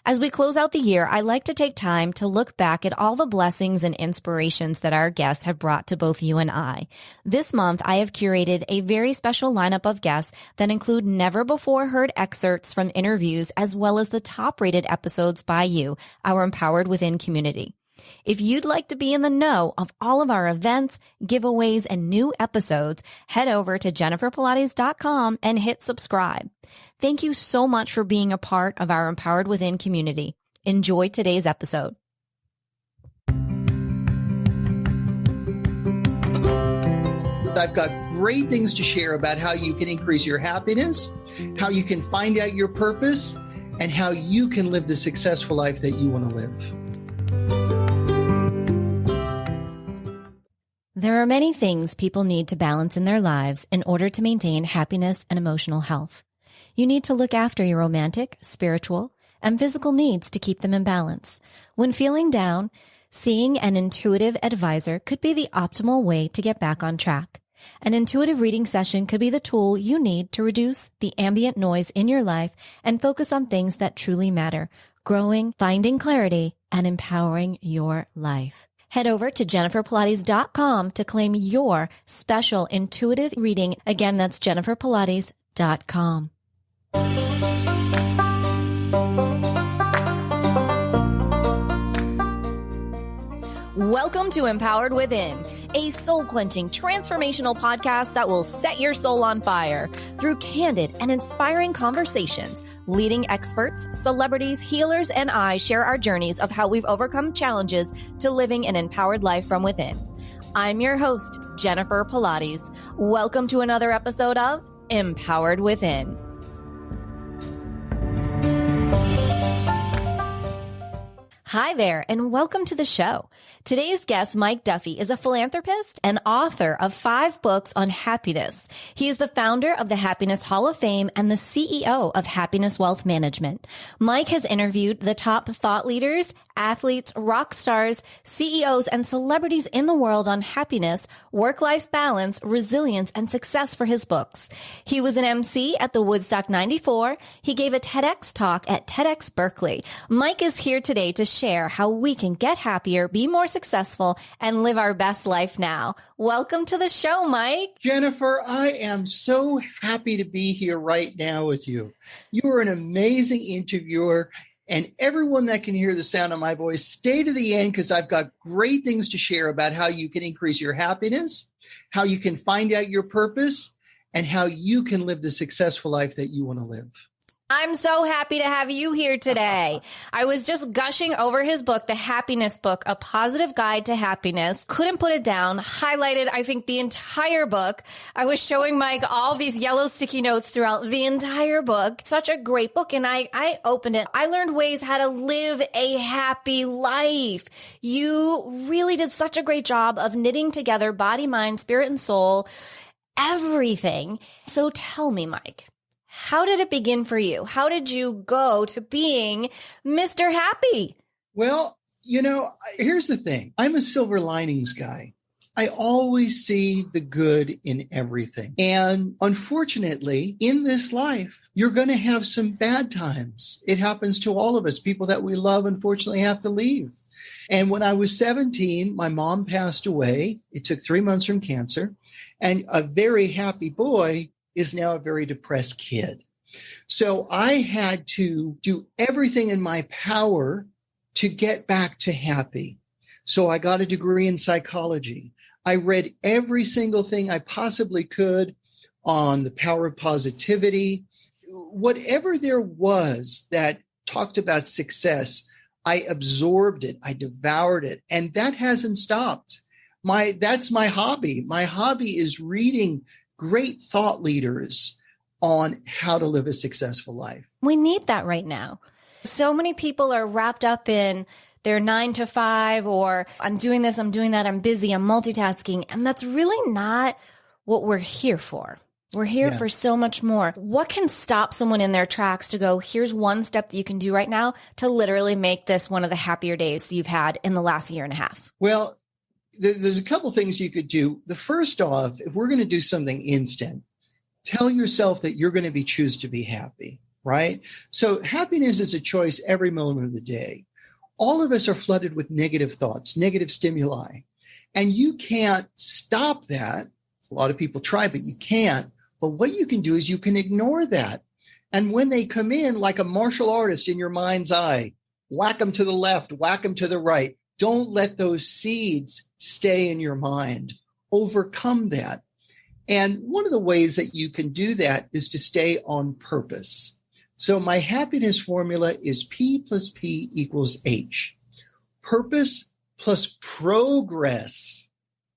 As we close out the year, I like to take time to look back at all the blessings and inspirations that our guests have brought to both you and I. This month, I have curated a very special lineup of guests that include never before heard excerpts from interviews, as well as the top rated episodes by you, our Empowered Within community. If you'd like to be in the know of all of our events, giveaways, and new episodes, head over to jenniferpilates.com and hit subscribe. Thank you so much for being a part of our Empowered Within community. Enjoy today's episode. I've got great things to share about how you can increase your happiness, how you can find out your purpose, and how you can live the successful life that you want to live. There are many things people need to balance in their lives in order to maintain happiness and emotional health. You need to look after your romantic, spiritual, and physical needs to keep them in balance. When feeling down, seeing an intuitive advisor could be the optimal way to get back on track. An intuitive reading session could be the tool you need to reduce the ambient noise in your life and focus on things that truly matter, growing, finding clarity, and empowering your life. Head over to jenniferpilates.com to claim your special intuitive reading. Again, that's jenniferpilates.com. Welcome to Empowered Within, a soul-quenching, transformational podcast that will set your soul on fire through candid and inspiring conversations. Leading experts, celebrities, healers, and I share our journeys of how we've overcome challenges to living an empowered life from within. I'm your host, Jennifer Pilates. Welcome to another episode of Empowered Within. Hi there, and welcome to the show. Today's guest, Mike Duffy, is a philanthropist and author of 5 books on happiness. He is the founder of the Happiness Hall of Fame and the CEO of Happiness Wealth Management. Mike has interviewed the top thought leaders, athletes, rock stars, CEOs, and celebrities in the world on happiness, work-life balance, resilience, and success for his books. He was an MC at the Woodstock 94. He gave a TEDx talk at TEDx Berkeley. Mike is here today to share how we can get happier, be more successful, and live our best life now. Welcome to the show, Mike. Jennifer, I am so happy to be here right now with you. You are an amazing interviewer, and everyone that can hear the sound of my voice, stay to the end because I've got great things to share about how you can increase your happiness, how you can find out your purpose, and how you can live the successful life that you want to live. I'm so happy to have you here today. I was just gushing over his book, The Happiness Book, A Positive Guide to Happiness. Couldn't put it down. Highlighted, I think, the entire book. I was showing Mike all these yellow sticky notes throughout the entire book. Such a great book. And I opened it. I learned ways how to live a happy life. You really did such a great job of knitting together body, mind, spirit, and soul, everything. So tell me, Mike, how did it begin for you? How did you go to being Mr. Happy? Well, here's the thing. I'm a silver linings guy. I always see the good in everything. And unfortunately, in this life, you're going to have some bad times. It happens to all of us. People that we love, unfortunately, have to leave. And when I was 17, my mom passed away. It took 3 months from cancer. And a very happy boy is now a very depressed kid. So I had to do everything in my power to get back to happy. So I got a degree in psychology. I read every single thing I possibly could on the power of positivity. Whatever there was that talked about success, I absorbed it. I devoured it. And that hasn't stopped. That's my hobby. My hobby is reading great thought leaders on how to live a successful life. We need that right now. So many people are wrapped up in their 9 to 5, or I'm doing this, I'm doing that, I'm busy, I'm multitasking. And that's really not what we're here for. We're here for so much more. What can stop someone in their tracks to go, here's one step that you can do right now to literally make this one of the happier days you've had in the last year and a half? Well, there's a couple things you could do. The first off, if we're going to do something instant, tell yourself that you're going to choose to be happy. right? So happiness is a choice every moment of the day. All of us are flooded with negative thoughts, negative stimuli, and you can't stop that. A lot of people try, but you can't. But what you can do is you can ignore that. And when they come in like a martial artist in your mind's eye, whack them to the left, whack them to the right. Don't let those seeds stay in your mind. Overcome that. And one of the ways that you can do that is to stay on purpose. So my happiness formula is P plus P equals H. Purpose plus progress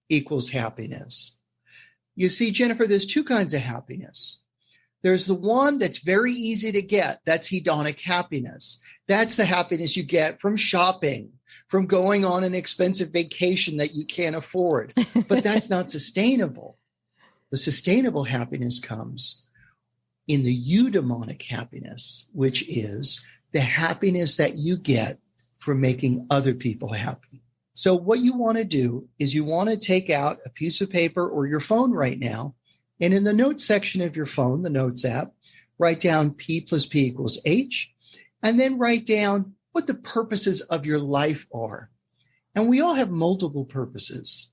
equals happiness. You see, Jennifer, there's two kinds of happiness. There's the one that's very easy to get. That's hedonic happiness. That's the happiness you get from shopping, from going on an expensive vacation that you can't afford. But that's not sustainable. The sustainable happiness comes in the eudaimonic happiness, which is the happiness that you get from making other people happy. So what you want to do is you want to take out a piece of paper or your phone right now, and in the notes section of your phone, the notes app, write down P plus P equals H, and then write down what the purposes of your life are. And we all have multiple purposes.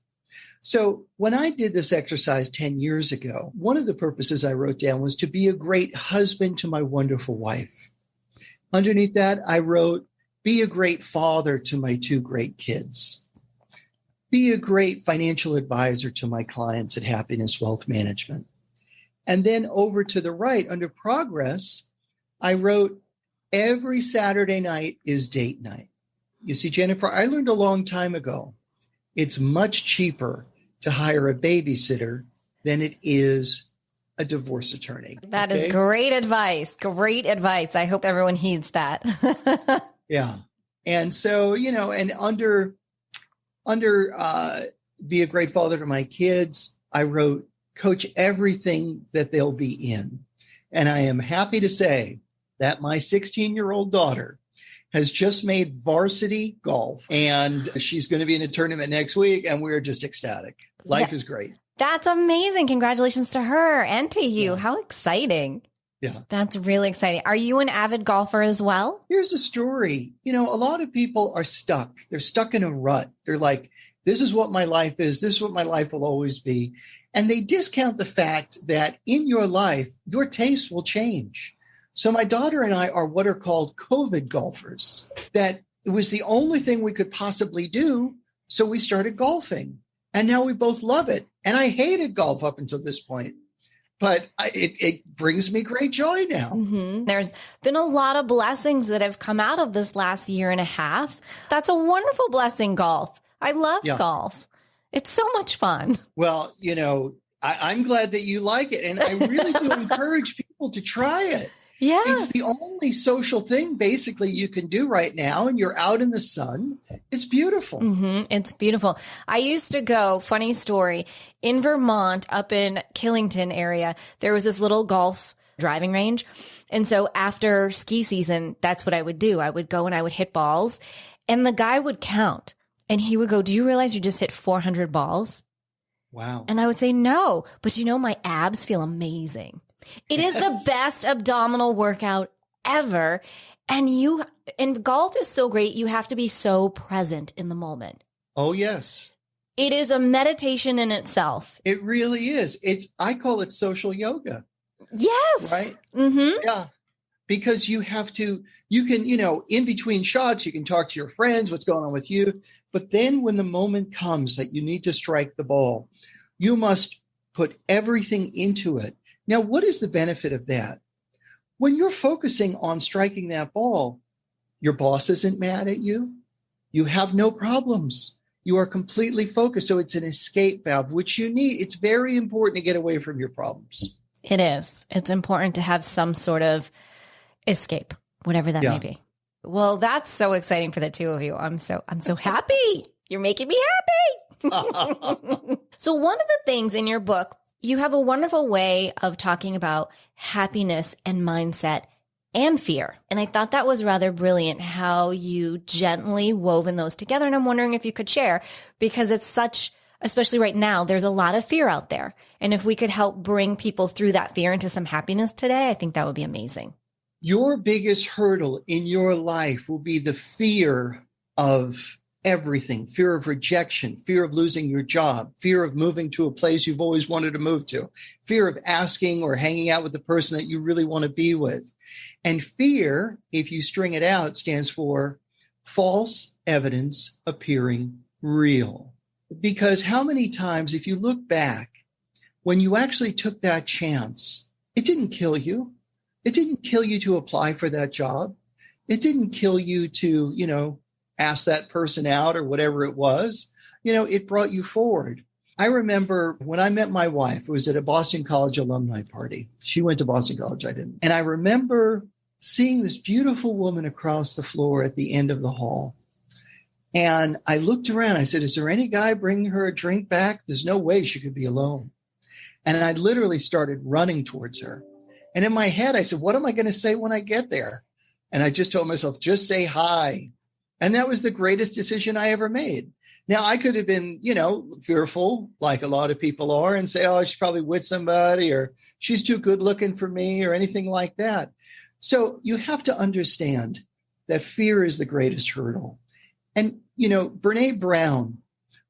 So when I did this exercise 10 years ago, one of the purposes I wrote down was to be a great husband to my wonderful wife. Underneath that, I wrote, be a great father to my two great kids. Be a great financial advisor to my clients at Happiness Wealth Management. And then over to the right, under progress, I wrote, every Saturday night is date night. You see, Jennifer, I learned a long time ago, it's much cheaper to hire a babysitter than it is a divorce attorney. That is great advice. Great advice. I hope everyone heeds that. Yeah. And so, and under be a great father to my kids, I wrote, coach everything that they'll be in. And I am happy to say that my 16-year-old daughter has just made varsity golf, and she's going to be in a tournament next week, and we're just ecstatic. Life is great. That's amazing. Congratulations to her and to you. Yeah. How exciting. Yeah. That's really exciting. Are you an avid golfer as well? Here's a story. A lot of people are stuck. They're stuck in a rut. They're like, this is what my life is. This is what my life will always be. And they discount the fact that in your life, your tastes will change. So my daughter and I are what are called COVID golfers, that it was the only thing we could possibly do. So we started golfing, and now we both love it. And I hated golf up until this point, but it brings me great joy now. Mm-hmm. There's been a lot of blessings that have come out of this last year and a half. That's a wonderful blessing, golf. I love golf. It's so much fun. Well, I'm glad that you like it. And I really do encourage people to try it. Yeah. It's the only social thing basically you can do right now, and you're out in the sun. It's beautiful. Mm-hmm. It's beautiful. I used to go, funny story, in Vermont, up in Killington area, there was this little golf driving range. And so after ski season, that's what I would do. I would go and I would hit balls, and the guy would count, and he would go, do you realize you just hit 400 balls? Wow. And I would say, no, but my abs feel amazing. It is the best abdominal workout ever. And golf is so great. You have to be so present in the moment. Oh, yes. It is a meditation in itself. It really is. I call it social yoga. Yes. Right? Mm-hmm. Yeah. Because you can, in between shots, you can talk to your friends, what's going on with you. But then when the moment comes that you need to strike the ball, you must put everything into it. Now, what is the benefit of that? When you're focusing on striking that ball, your boss isn't mad at you. You have no problems. You are completely focused. So it's an escape valve, which you need. It's very important to get away from your problems. It is. It's important to have some sort of escape, whatever that may be. Well, that's so exciting for the two of you. I'm so happy. You're making me happy. So one of the things in your book, you have a wonderful way of talking about happiness and mindset and fear. And I thought that was rather brilliant how you gently woven those together. And I'm wondering if you could share, because it's especially right now, there's a lot of fear out there. And if we could help bring people through that fear into some happiness today, I think that would be amazing. Your biggest hurdle in your life will be the fear of everything, fear of rejection, fear of losing your job, fear of moving to a place you've always wanted to move to, fear of asking or hanging out with the person that you really want to be with. And fear, if you string it out, stands for false evidence appearing real. Because how many times, if you look back, when you actually took that chance, it didn't kill you. It didn't kill you to apply for that job. It didn't kill you to, ask that person out or whatever it was. It brought you forward. I remember when I met my wife, it was at a Boston College alumni party. She went to Boston College, I didn't. And I remember seeing this beautiful woman across the floor at the end of the hall. And I looked around. I said, is there any guy bringing her a drink back? There's no way she could be alone. And I literally started running towards her. And in my head, I said, what am I going to say when I get there? And I just told myself, just say hi. And that was the greatest decision I ever made. Now, I could have been, fearful, like a lot of people are, and say, oh, she's probably with somebody, or she's too good looking for me, or anything like that. So you have to understand that fear is the greatest hurdle. And, Brene Brown,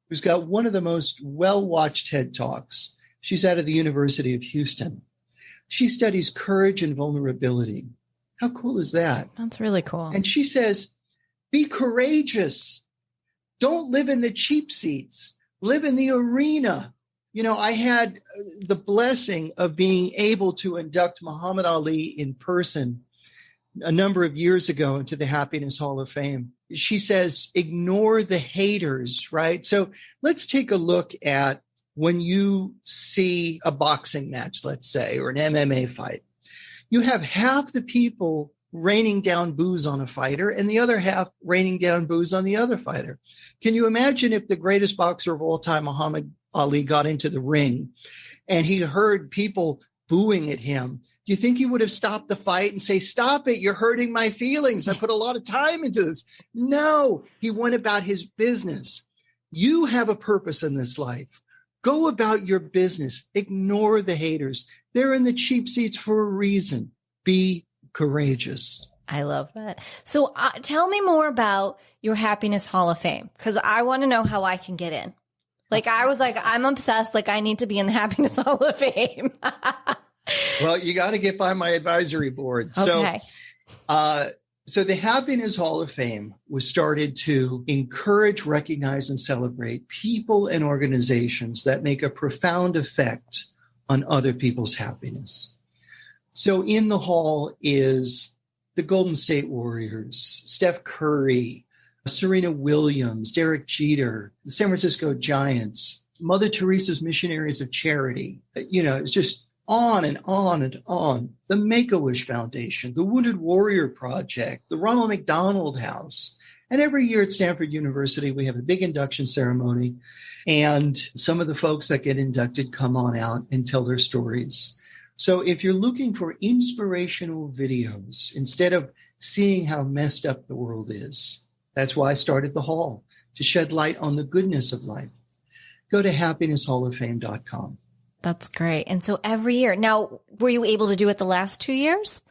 who's got one of the most well-watched TED Talks, she's out of the University of Houston. She studies courage and vulnerability. How cool is that? That's really cool. And she says, be courageous. Don't live in the cheap seats. Live in the arena. I had the blessing of being able to induct Muhammad Ali in person a number of years ago into the Happiness Hall of Fame. She says, ignore the haters, right? So let's take a look at when you see a boxing match, let's say, or an MMA fight. You have half the people raining down boos on a fighter and the other half raining down boos on the other fighter. Can you imagine if the greatest boxer of all time, Muhammad Ali, got into the ring and he heard people booing at him? Do you think he would have stopped the fight and say, stop it, you're hurting my feelings, I put a lot of time into this? No, he went about his business. You have a purpose in this life. Go about your business. Ignore the haters. They're in the cheap seats for a reason. Be courageous. I love that. So tell me more about your Happiness Hall of Fame, because I want to know how I can get in. I was like, I'm obsessed. I need to be in the Happiness Hall of Fame. Well, you got to get by my advisory board. Okay. So the Happiness Hall of Fame was started to encourage, recognize, and celebrate people and organizations that make a profound effect on other people's happiness. So in the hall is the Golden State Warriors, Steph Curry, Serena Williams, Derek Jeter, the San Francisco Giants, Mother Teresa's Missionaries of Charity. It's just on and on and on. The Make-A-Wish Foundation, the Wounded Warrior Project, the Ronald McDonald House. And every year at Stanford University, we have a big induction ceremony. And some of the folks that get inducted come on out and tell their stories. So if you're looking for inspirational videos, instead of seeing how messed up the world is, that's why I started the hall, to shed light on the goodness of life. Go to happinesshalloffame.com. That's great. And so every year. Now, were you able to do it the last 2 years?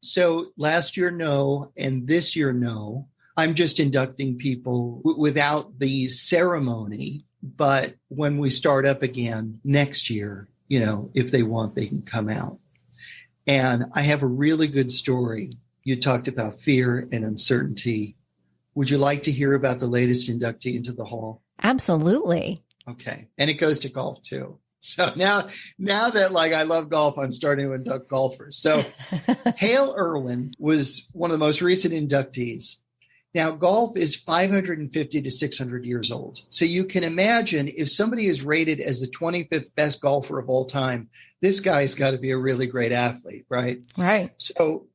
So last year, no. And this year, no. I'm just inducting people without the ceremony. But when we start up again next year, if they want, they can come out. And I have a really good story. You talked about fear and uncertainty. Would you like to hear about the latest inductee into the hall? Absolutely. Okay. And it goes to golf too. So now that I love golf, I'm starting to induct golfers. So Hale Irwin was one of the most recent inductees. Now, golf is 550 to 600 years old. So you can imagine if somebody is rated as the 25th best golfer of all time, this guy's got to be a really great athlete, right? Right. So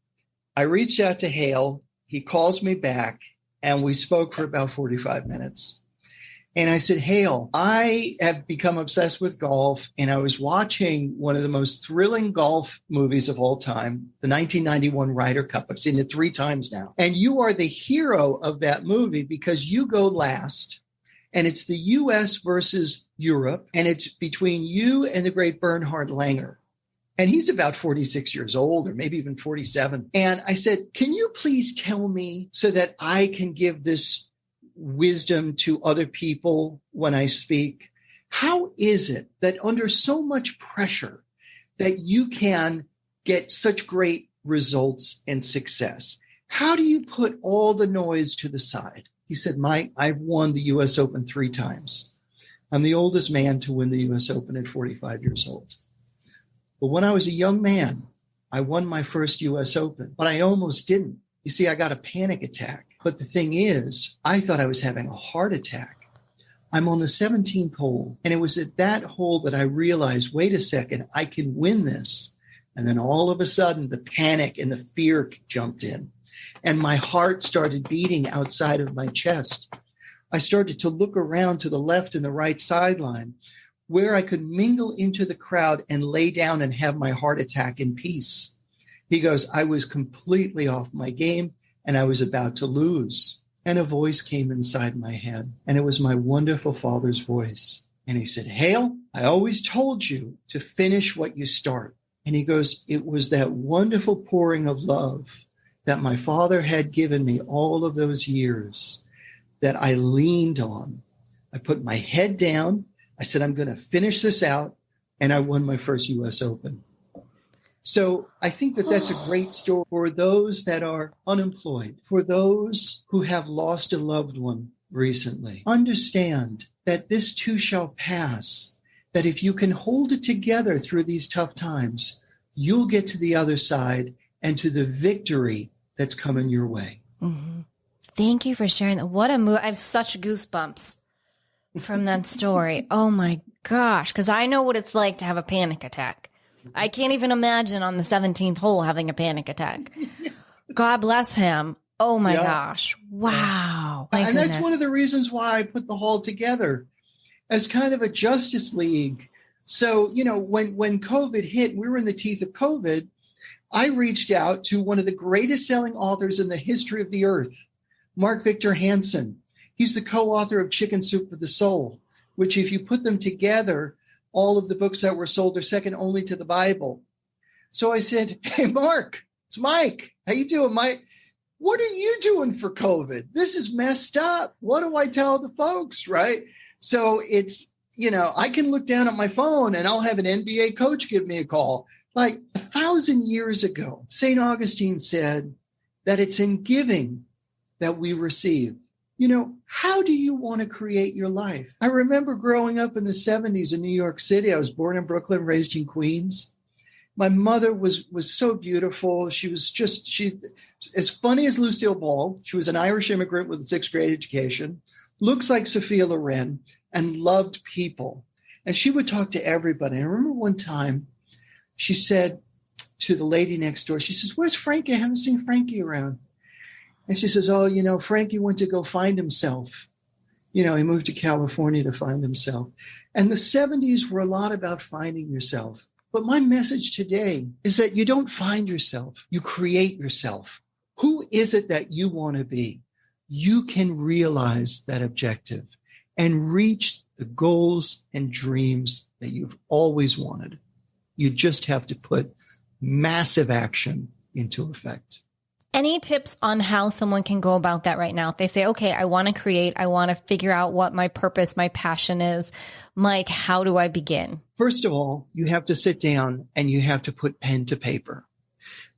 I reached out to Hale. He calls me back and we spoke for about 45 minutes. And I said, Hale, I have become obsessed with golf, and I was watching one of the most thrilling golf movies of all time, the 1991 Ryder Cup. I've seen it 3 times now. And you are the hero of that movie because you go last, and it's the U.S. versus Europe, and it's between you and the great Bernhard Langer. And he's about 46 years old, or maybe even 47. And I said, can you please tell me so that I can give this wisdom to other people when I speak? How is it that under so much pressure that you can get such great results and success? How do you put all the noise to the side? He said, Mike, I've won the U.S. Open 3 times. I'm the oldest man to win the U.S. Open at 45 years old. But when I was a young man, I won my first U.S. Open, but I almost didn't. You see, I got a panic attack. But the thing is, I thought I was having a heart attack. I'm on the 17th hole, and it was at that hole that I realized, wait a second, I can win this. And then all of a sudden, the panic and the fear jumped in, and my heart started beating outside of my chest. I started to look around to the left and the right sideline, where I could mingle into the crowd and lay down and have my heart attack in peace. He goes, I was completely off my game and I was about to lose. And a voice came inside my head, and it was my wonderful father's voice. And he said, Hale, I always told you to finish what you start. And he goes, it was that wonderful pouring of love that my father had given me all of those years that I leaned on. I put my head down. I said, I'm going to finish this out. And I won my first U.S. Open. So I think that that's a great story for those that are unemployed, for those who have lost a loved one recently. Understand that this too shall pass, that if you can hold it together through these tough times, you'll get to the other side and to the victory that's coming your way. Mm-hmm. Thank you for sharing that. What a move. I have such goosebumps from that story. Oh my gosh. Because I know what it's like to have a panic attack. I can't even imagine on the 17th hole having a panic attack. God bless him. Oh my gosh. Wow. My goodness. That's one of the reasons why I put the hall together as kind of a justice league. So, you know, when COVID hit, we were in the teeth of COVID. I reached out to one of the greatest selling authors in the history of the earth, Mark Victor Hansen. He's the co-author of Chicken Soup for the Soul, which if you put them together, all of the books that were sold are second only to the Bible. So I said, hey, Mark, it's Mike. How you doing, Mike? What are you doing for COVID? This is messed up. What do I tell the folks, right? So it's, you know, I can look down at my phone and I'll have an NBA coach give me a call. Like 1,000 years ago, St. Augustine said that it's in giving that we receive. You know, how do you want to create your life? I remember growing up in the 70s in New York City. I was born in Brooklyn, raised in Queens. My mother was so beautiful. She as funny as Lucille Ball. She was an Irish immigrant with a 6th grade education, looks like Sophia Loren, and loved people. And she would talk to everybody. I remember one time she said to the lady next door, she says, where's Frankie? I haven't seen Frankie around. And she says, oh, you know, Frankie went to go find himself. You know, he moved to California to find himself. And the 70s were a lot about finding yourself. But my message today is that you don't find yourself. You create yourself. Who is it that you want to be? You can realize that objective and reach the goals and dreams that you've always wanted. You just have to put massive action into effect. Any tips on how someone can go about that right now? If they say, okay, I want to create, I want to figure out what my purpose, my passion is. Mike, how do I begin? First of all, you have to sit down and you have to put pen to paper.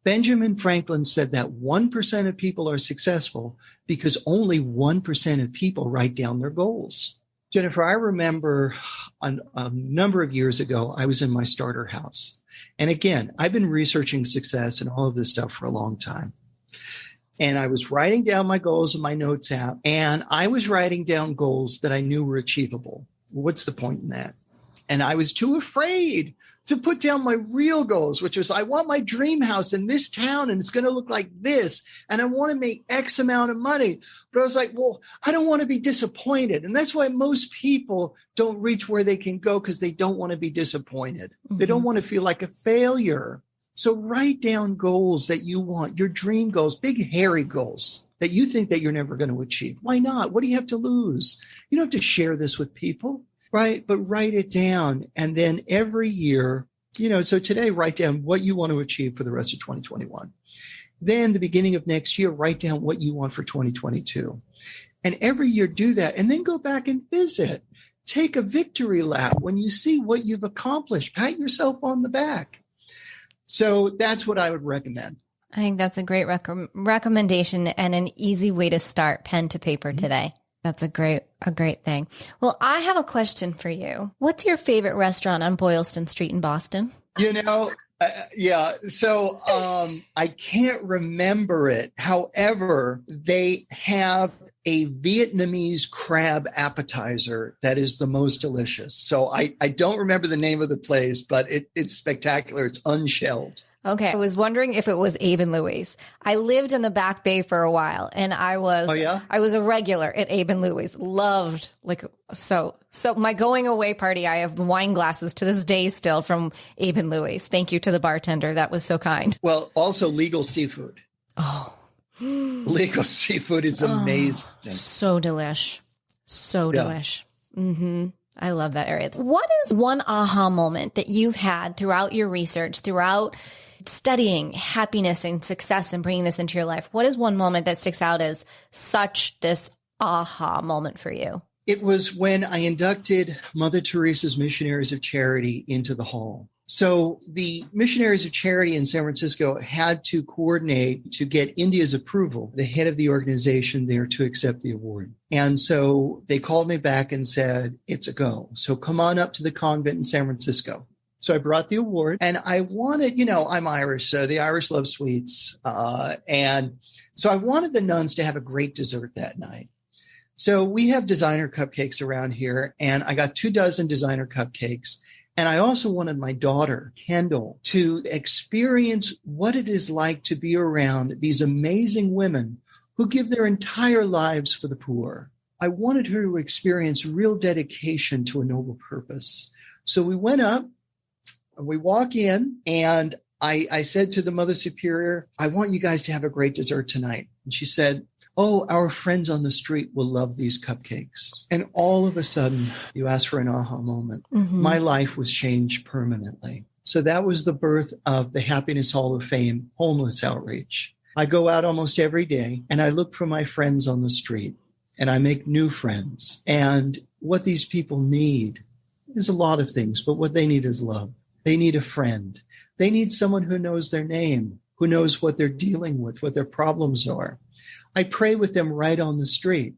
Benjamin Franklin said that 1% of people are successful because only 1% of people write down their goals. Jennifer, I remember a number of years ago, I was in my starter house. And again, I've been researching success and all of this stuff for a long time. And I was writing down my goals in my notes app, and I was writing down goals that I knew were achievable. What's the point in that? And I was too afraid to put down my real goals, which was I want my dream house in this town, and it's going to look like this, and I want to make X amount of money. But I was like, well, I don't want to be disappointed. And that's why most people don't reach where they can go, because they don't want to be disappointed. Mm-hmm. They don't want to feel like a failure. So write down goals that you want, your dream goals, big, hairy goals that you think that you're never going to achieve. Why not? What do you have to lose? You don't have to share this with people, right? But write it down. And then every year So today, write down what you want to achieve for the rest of 2021. Then the beginning of next year, write down what you want for 2022. And every year do that, and then go back and visit. Take a victory lap when you see what you've accomplished. Pat yourself on the back. So that's what I would recommend. I think that's a great recommendation and an easy way to start, pen to paper today. That's a great thing. Well, I have a question for you. What's your favorite restaurant on Boylston Street in Boston? Yeah. So I can't remember it. However, they have a Vietnamese crab appetizer that is the most delicious. So I don't remember the name of the place, but it's spectacular. It's unshelled. Okay. I was wondering if it was Abe and Louie's. I lived in the Back Bay for a while, and I was a regular at Abe and Louie's. Loved, so my going away party, I have wine glasses to this day still from Abe and Louie's. Thank you to the bartender. That was so kind. Well, also legal seafood. Oh, legal seafood is amazing. So delish. So delish. Mm-hmm. I love that area. What is one aha moment that you've had throughout your research, throughout studying happiness and success and bringing this into your life? What is one moment that sticks out as such this aha moment for you? It was when I inducted Mother Teresa's Missionaries of Charity into the hall. So the Missionaries of Charity in San Francisco had to coordinate to get India's approval, the head of the organization there, to accept the award. And so they called me back and said, it's a go. So come on up to the convent in San Francisco. So I brought the award, and I wanted, I'm Irish, so the Irish love sweets. And so I wanted the nuns to have a great dessert that night. So we have designer cupcakes around here, and I got 24 designer cupcakes. And I also wanted my daughter, Kendall, to experience what it is like to be around these amazing women who give their entire lives for the poor. I wanted her to experience real dedication to a noble purpose. So we went up, we walk in, and I said to the Mother Superior, I want you guys to have a great dessert tonight. And she said, oh, our friends on the street will love these cupcakes. And all of a sudden, you asked for an aha moment. Mm-hmm. My life was changed permanently. So that was the birth of the Happiness Hall of Fame homeless outreach. I go out almost every day, and I look for my friends on the street, and I make new friends. And what these people need is a lot of things, but what they need is love. They need a friend. They need someone who knows their name, who knows what they're dealing with, what their problems are. I pray with them right on the street.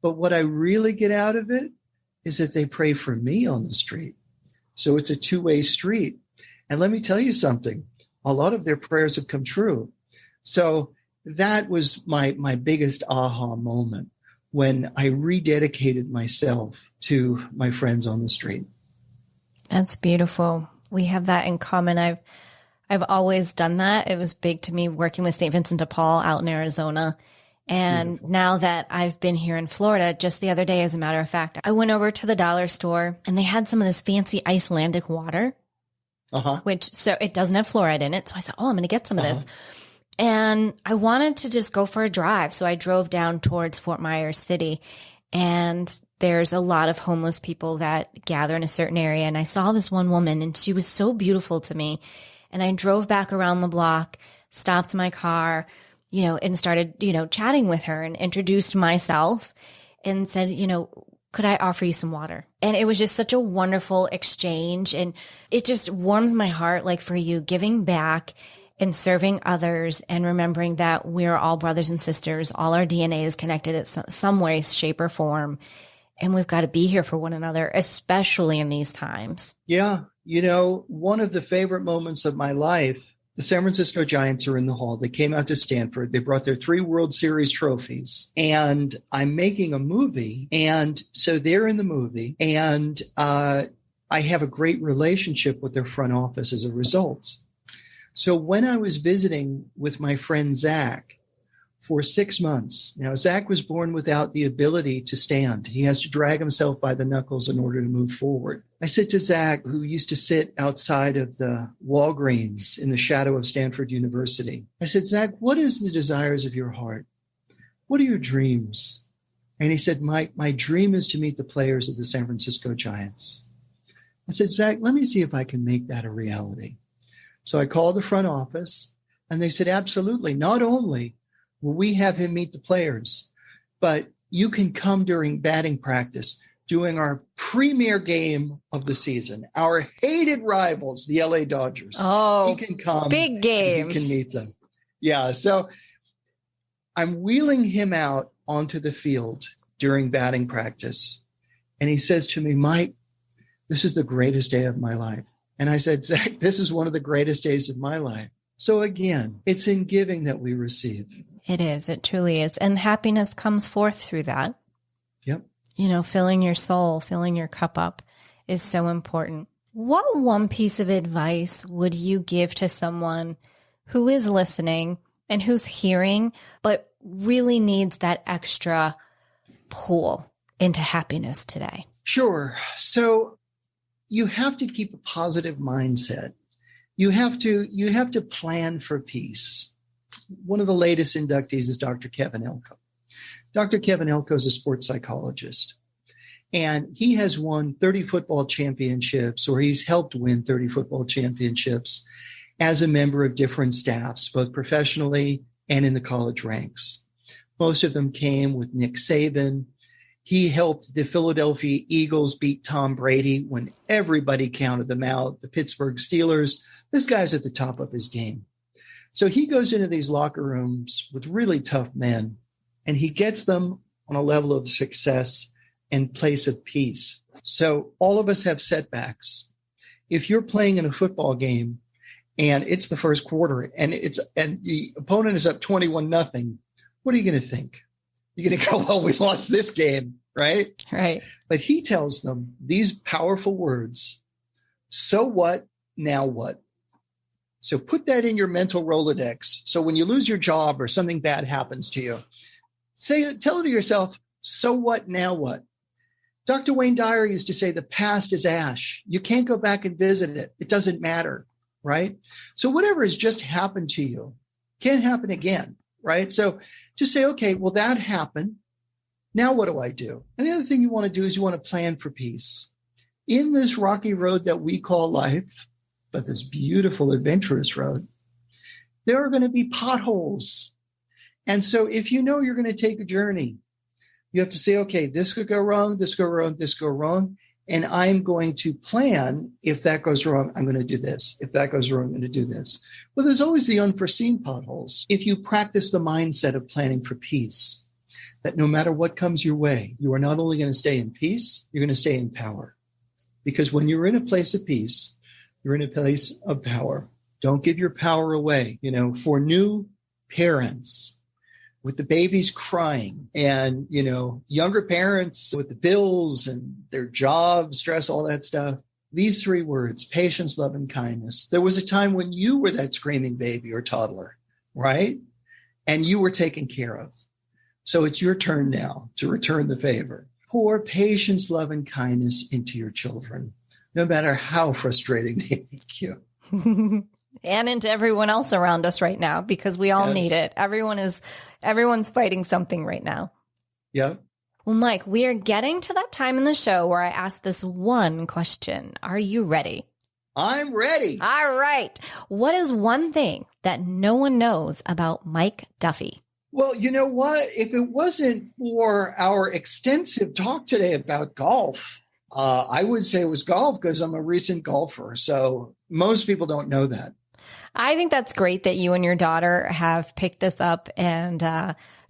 But what I really get out of it is that they pray for me on the street. So it's a two-way street. And let me tell you something. A lot of their prayers have come true. So that was my biggest aha moment when I rededicated myself to my friends on the street. That's beautiful. We have that in common. I've always done that. It was big to me working with St. Vincent de Paul out in Arizona. And beautiful. Now that I've been here in Florida, just the other day, as a matter of fact, I went over to the dollar store and they had some of this fancy Icelandic water, so it doesn't have fluoride in it. So I said, I'm going to get some of this. And I wanted to just go for a drive. So I drove down towards Fort Myers City, and there's a lot of homeless people that gather in a certain area. And I saw this one woman, and she was so beautiful to me. And I drove back around the block, stopped my car, and started, chatting with her and introduced myself and said, could I offer you some water? And it was just such a wonderful exchange. And it just warms my heart, like for you, giving back and serving others and remembering that we're all brothers and sisters. All our DNA is connected in some way, shape, or form. And we've got to be here for one another, especially in these times. Yeah. One of the favorite moments of my life, the San Francisco Giants are in the hall. They came out to Stanford. They brought their 3 World Series trophies. And I'm making a movie. And so they're in the movie. And I have a great relationship with their front office as a result. So when I was visiting with my friend Zach for 6 months, now Zach was born without the ability to stand. He has to drag himself by the knuckles in order to move forward. I said to Zach, who used to sit outside of the Walgreens in the shadow of Stanford University, I said, Zach, what is the desires of your heart? What are your dreams? And he said, my dream is to meet the players of the San Francisco Giants. I said, Zach, let me see if I can make that a reality. So I called the front office and they said, absolutely. Not only will we have him meet the players, but you can come during batting practice doing our premier game of the season, our hated rivals, the LA Dodgers. Oh, he can come. Big game. He can meet them. Yeah. So I'm wheeling him out onto the field during batting practice. And he says to me, Mike, this is the greatest day of my life. And I said, Zach, this is one of the greatest days of my life. So again, it's in giving that we receive. It is. It truly is. And happiness comes forth through that. Yep. You know, filling your soul, filling your cup up is so important. What one piece of advice would you give to someone who is listening and who's hearing, but really needs that extra pull into happiness today? Sure. So you have to keep a positive mindset. You have to plan for peace. One of the latest inductees is Dr. Kevin Elko. Dr. Kevin Elko is a sports psychologist, and he has won 30 football championships, or he's helped win 30 football championships as a member of different staffs, both professionally and in the college ranks. Most of them came with Nick Saban. He helped the Philadelphia Eagles beat Tom Brady when everybody counted them out, the Pittsburgh Steelers. This guy's at the top of his game. So he goes into these locker rooms with really tough men, and he gets them on a level of success and place of peace. So all of us have setbacks. If you're playing in a football game and it's the first quarter and the opponent is up 21-0, what are you going to think? You're going to go, well, we lost this game, right? Right. But he tells them these powerful words, so what, now what? So put that in your mental Rolodex. So when you lose your job or something bad happens to you, tell it to yourself, so what, now what? Dr. Wayne Dyer used to say the past is ash. You can't go back and visit it. It doesn't matter, right? So whatever has just happened to you can't happen again, right? So just say, okay, well, that happened. Now what do I do? And the other thing you want to do is you want to plan for peace. In this rocky road that we call life, but this beautiful, adventurous road, there are going to be potholes. And so if you know you're going to take a journey, you have to say, okay, this could go wrong, this go wrong, this go wrong. And I'm going to plan, if that goes wrong, I'm going to do this. If that goes wrong, I'm going to do this. Well, there's always the unforeseen potholes. If you practice the mindset of planning for peace, that no matter what comes your way, you are not only going to stay in peace, you're going to stay in power. Because when you're in a place of peace, you're in a place of power. Don't give your power away. For new parents with the babies crying and, younger parents with the bills and their job, stress, all that stuff. These 3 words, patience, love, and kindness. There was a time when you were that screaming baby or toddler, right? And you were taken care of. So it's your turn now to return the favor. Pour patience, love, and kindness into your children, no matter how frustrating they make you. And into everyone else around us right now, because we all need it. Everyone's fighting something right now. Yep. Well, Mike, we are getting to that time in the show where I ask this one question. Are you ready? I'm ready. All right. What is one thing that no one knows about Mike Duffy? Well, you know what? If it wasn't for our extensive talk today about golf, I would say it was golf because I'm a recent golfer. So most people don't know that. I think that's great that you and your daughter have picked this up and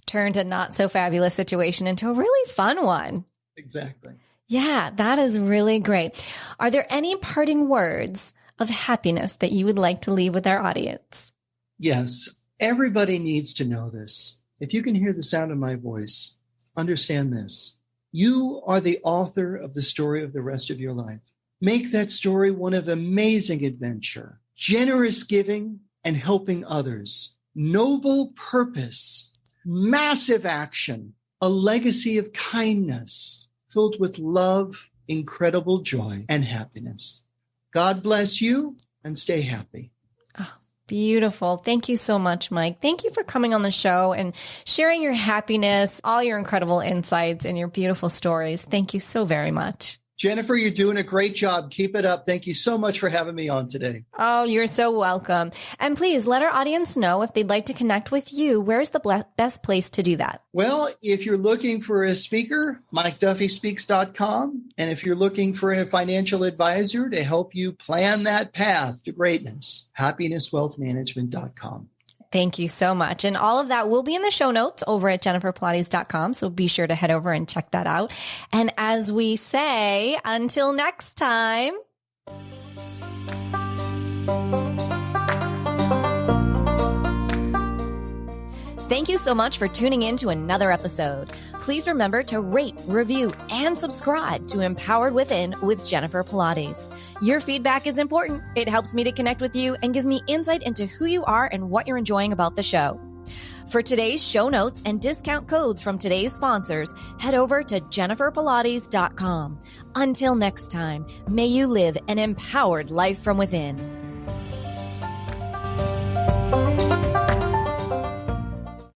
turned a not so fabulous situation into a really fun one. Exactly. Yeah, that is really great. Are there any parting words of happiness that you would like to leave with our audience? Yes. Everybody needs to know this. If you can hear the sound of my voice, understand this. You are the author of the story of the rest of your life. Make that story one of amazing adventure, generous giving and helping others, noble purpose, massive action, a legacy of kindness filled with love, incredible joy, and happiness. God bless you and stay happy. Beautiful. Thank you so much, Mike. Thank you for coming on the show and sharing your happiness, all your incredible insights and your beautiful stories. Thank you so very much. Jennifer, you're doing a great job. Keep it up. Thank you so much for having me on today. Oh, you're so welcome. And please let our audience know if they'd like to connect with you. Where's the best place to do that? Well, if you're looking for a speaker, MikeDuffySpeaks.com. And if you're looking for a financial advisor to help you plan that path to greatness, HappinessWealthManagement.com. Thank you so much. And all of that will be in the show notes over at JenniferPilates.com. So be sure to head over and check that out. And as we say, until next time. Thank you so much for tuning in to another episode. Please remember to rate, review, and subscribe to Empowered Within with Jennifer Pilates. Your feedback is important. It helps me to connect with you and gives me insight into who you are and what you're enjoying about the show. For today's show notes and discount codes from today's sponsors, head over to JenniferPilates.com. Until next time, may you live an empowered life from within.